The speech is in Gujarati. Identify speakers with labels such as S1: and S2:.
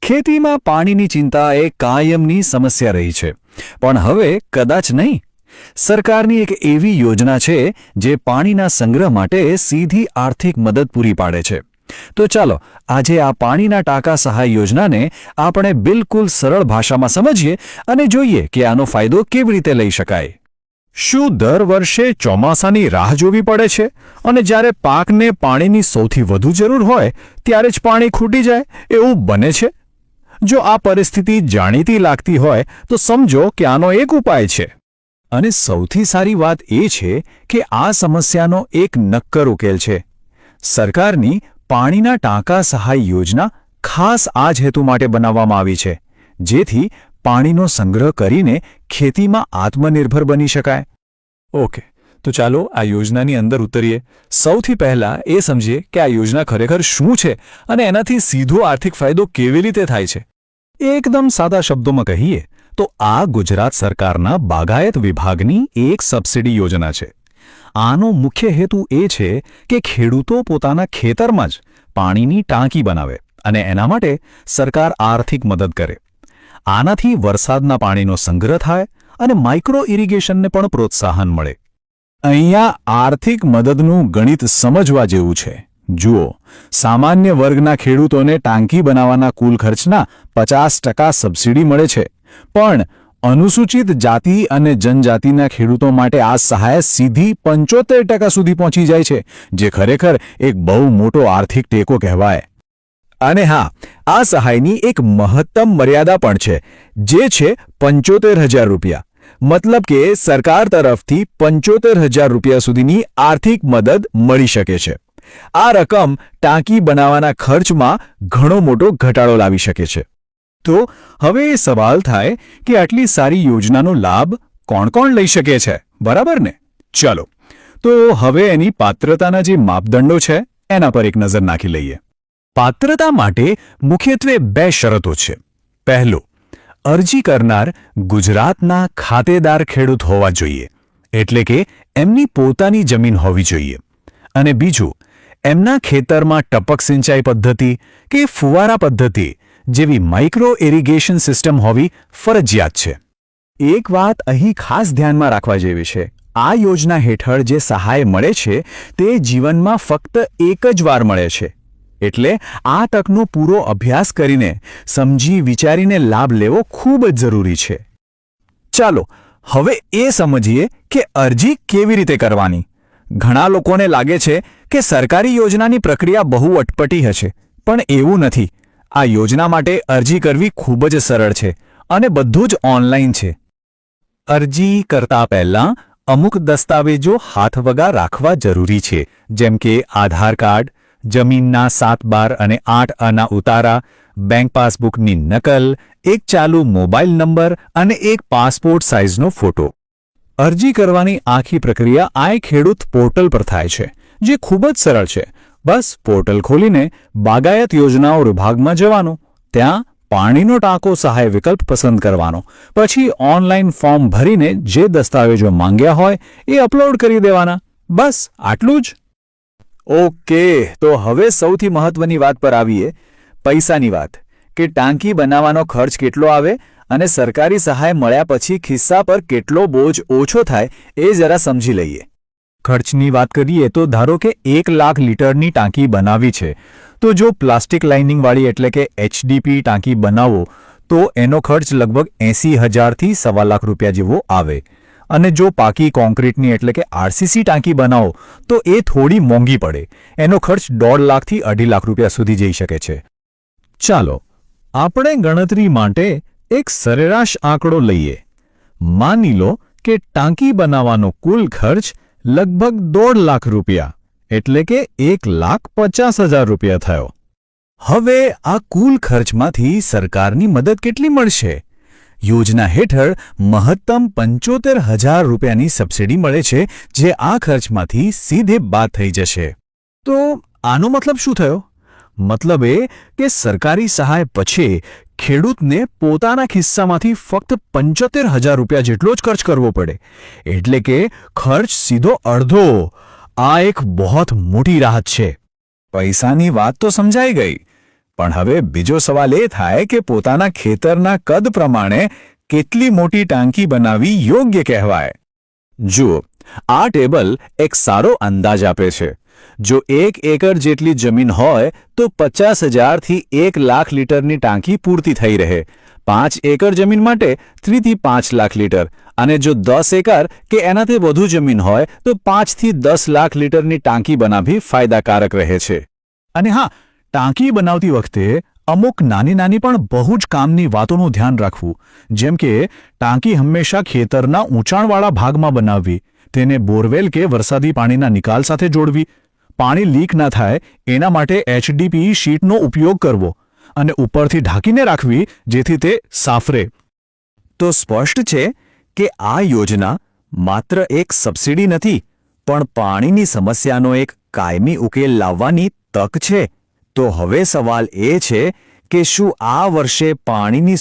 S1: ખેતીમાં પાણીની ચિંતા એ કાયમની સમસ્યા રહી છે, પણ હવે કદાચ નહીં. સરકારની એક એવી યોજના છે જે પાણીના સંગ્રહ માટે સીધી આર્થિક મદદ પૂરી પાડે છે. તો ચાલો આજે આ પાણીના ટાંકા સહાય યોજનાને આપણે બિલકુલ સરળ ભાષામાં સમજીએ અને જોઈએ કે આનો ફાયદો કેવી રીતે લઈ શકાય.
S2: શું દર વર્ષે ચોમાસાની રાહ જોવી પડે છે અને જ્યારે પાકને પાણીની સૌથી વધુ જરૂર હોય ત્યારે જ પાણી ખૂટી જાય એવું બને છે? જો આ પરિસ્થિતિ જાણીતી લાગતી હોય તો સમજો કે આનો એક ઉપાય છે.
S1: અને સૌથી સારી વાત એ છે કે આ સમસ્યાનો એક નક્કર ઉકેલ છે. સરકારની પાણીના ટાંકા સહાય યોજના ખાસ આ જ હેતુ માટે બનાવવામાં આવી છે, જેથી પાણીનો સંગ્રહ કરીને ખેતીમાં આત્મનિર્ભર બની શકાય. ઓકે, તો ચાલો આ યોજનાની અંદર ઉતરીએ. સૌથી પહેલા એ સમજીએ કે આ યોજના ખરેખર શું છે અને એનાથી સીધો આર્થિક ફાયદો કેવી રીતે થાય છે. એકદમ સાદા શબ્દોમાં કહીએ તો આ ગુજરાત સરકારના બાગાયત વિભાગની એક સબસિડી યોજના છે. આનો મુખ્ય હેતુ એ છે કે ખેડૂતો પોતાના ખેતરમાં જ પાણીની ટાંકી બનાવે અને એના માટે સરકાર આર્થિક મદદ કરે. આનાથી વરસાદના પાણીનો સંગ્રહ થાય અને માઇક્રો ઇરિગેશનને પણ પ્રોત્સાહન મળે. અહીંયા આર્થિક મદદનું ગણિત સમજવા જેવું છે. જુઓ, સામાન્ય વર્ગના ખેડૂતોને ટાંકી બનાવવાના કુલ ખર્ચના 50% સબસિડી મળે છે, પણ અનુસૂચિત જાતિ અને જનજાતિના ખેડૂતો માટે આ સહાય સીધી 75% સુધી પહોંચી જાય છે, જે ખરેખર એક બહુ મોટો આર્થિક ટેકો કહેવાય. અને હા, આ સહાયની એક મહત્તમ મર્યાદા પણ છે, જે છે 75,000 રૂપિયા. મતલબ કે સરકાર તરફથી 75,000 રૂપિયા સુધીની આર્થિક મદદ મળી શકે છે. આ રકમ ટાંકી બનાવવાના ખર્ચમાં ઘણો મોટો ઘટાડો લાવી શકે છે. તો હવે એ સવાલ થાય કે આટલી સારી યોજનાનો લાભ કોણ કોણ લઈ શકે છે, બરાબર ને? ચાલો, તો હવે એની પાત્રતાના જે માપદંડો છે એના પર એક નજર નાખી લઈએ. પાત્રતા માટે મુખ્યત્વે 2 શરતો છે. પહેલું, અરજી કરનાર ગુજરાતના ખાતેદાર ખેડૂત હોવા જોઈએ, એટલે કે એમની પોતાની જમીન હોવી જોઈએ. અને બીજું, એમના ખેતરમાં ટપક સિંચાઈ પદ્ધતિ કે ફુવારા પદ્ધતિ જેવી માઇક્રો ઇરિગેશન સિસ્ટમ હોવી ફરજિયાત છે. એક વાત અહીં ખાસ ધ્યાનમાં રાખવા જેવી છે. આ યોજના હેઠળ જે સહાય મળે છે તે જીવનમાં ફક્ત એક જ વાર મળે છે. એટલે આ તકનો પૂરો અભ્યાસ કરીને સમજી વિચારીને લાભ લેવો ખૂબ જ જરૂરી છે. ચાલો હવે એ સમજીએ કે અરજી કેવી રીતે કરવાની. ઘણા લોકોને લાગે છે કે સરકારી યોજનાની પ્રક્રિયા બહુ અટપટી હશે, પણ એવું નથી. આ યોજના માટે અરજી કરવી ખૂબ જ સરળ છે અને બધું જ ઓનલાઈન છે. અરજી કરતા પહેલાં અમુક દસ્તાવેજો હાથવગા રાખવા જરૂરી છે, જેમ કે આધાર કાર્ડ, જમીનના 7/12 અને 8 આના ઉતારા, બેંક પાસબુકની નકલ, એક ચાલુ મોબાઈલ નંબર અને એક પાસપોર્ટ સાઇઝનો ફોટો. અરજી કરવાની આખી પ્રક્રિયા આઈ ખેડૂત પોર્ટલ પર થાય છે, જે ખૂબ જ સરળ છે. બસ પોર્ટલ ખોલીને બાગાયત યોજનાઓ વિભાગમાં જવાનું, ત્યાં પાણીનો ટાંકો સહાય વિકલ્પ પસંદ કરવાનો, પછી ઓનલાઈન ફોર્મ ભરીને જે દસ્તાવેજો માંગ્યા હોય એ અપલોડ કરી દેવાના. બસ આટલું જ. ઓકે, તો હવે સૌથી મહત્વની વાત પર આવીએ, પૈસાની વાત. કે ટાંકી બનાવવાનો ખર્ચ કેટલો આવે અને સરકારી સહાય મળ્યા પછી ખિસ્સા પર કેટલો બોજ ઓછો થાય એ જરા સમજી લઈએ. ખર્ચની વાત કરીએ તો ધારો કે 1 લાખ લીટરની ટાંકી બનાવી છે, તો જો પ્લાસ્ટિક લાઇનિંગવાળી એટલે કે HDP ટાંકી બનાવો તો એનો ખર્ચ લગભગ 80,000 થી 1.25 લાખ રૂપિયા જેવો આવે. અને જો પાકી કોન્ક્રીટની એટલે કે RCC ટાંકી બનાવો તો એ થોડી મોંઘી પડે. એનો ખર્ચ 1.5 લાખ થી 2.5 લાખ રૂપિયા સુધી જઈ શકે છે. ચાલો આપણે ગણતરી માટે એક સરેરાશ આંકડો લઈએ. માની લો કે ટાંકી બનાવવાનો કુલ ખર્ચ લગભગ 1.5 લાખ રૂપિયા એટલે કે 1,50,000 રૂપિયા થયો. હવે આ કુલ ખર્ચમાંથી સરકારની મદદ કેટલી મળશે? યોજના હેઠળ મહત્તમ 75,000 રૂપિયાની સબસિડી મળે છે, જે આ ખર્ચમાંથી સીધે બાદ થઈ જશે. તો આનો મતલબ શું થયો? મતલબ એ કે સરકારી સહાય પછી ખેડૂતને પોતાના ખિસ્સામાંથી ફક્ત 75,000 રૂપિયા જેટલો જ ખર્ચ કરવો પડે, એટલે કે ખર્ચ સીધો અડધો. આ એક બહુ મોટી રાહત છે. પૈસાની વાત તો સમજાઈ ગઈ, પણ હવે બીજો સવાલ એ થાય કે પોતાના ખેતરના કદ પ્રમાણે કેટલી મોટી ટાંકી બનાવવી યોગ્ય કહેવાય. જુઓ, આ ટેબલ એક સારો અંદાજ આપે છે. જો 1 એકર જેટલી જમીન હોય તો 50,000 થી 1 લાખ લીટરની ટાંકી પૂરતી થઈ રહે. 5 એકર જમીન માટે 3 થી 5 લાખ લીટર, અને જો 10 એકર કે એનાથી વધુ જમીન હોય તો 5 થી 10 લાખ લીટરની ટાંકી બનાવવી ફાયદાકારક રહે છે.
S2: અને હા, ટાંકી બનાવતી વખતે અમુક નાની નાની પણ બહુ જ કામની વાતોનું ધ્યાન રાખવું. જેમ કે ટાંકી હંમેશા ખેતરના ઊંચાણવાળા ભાગમાં બનાવવી, તેને બોરવેલ કે વરસાદી પાણીના નિકાલ સાથે જોડવી, પાણી લીક ના થાય એના માટે HDPE શીટનો ઉપયોગ કરવો અને ઉપરથી ઢાંકીને રાખવી જેથી તે સાફ રહે.
S1: તો સ્પષ્ટ છે કે આ યોજના માત્ર એક સબસિડી નથી, પણ પાણીની સમસ્યાનો એક કાયમી ઉકેલ લાવવાની તક છે. તો હવે સવાલ એ છે કે શું આ વર્ષે પાણીની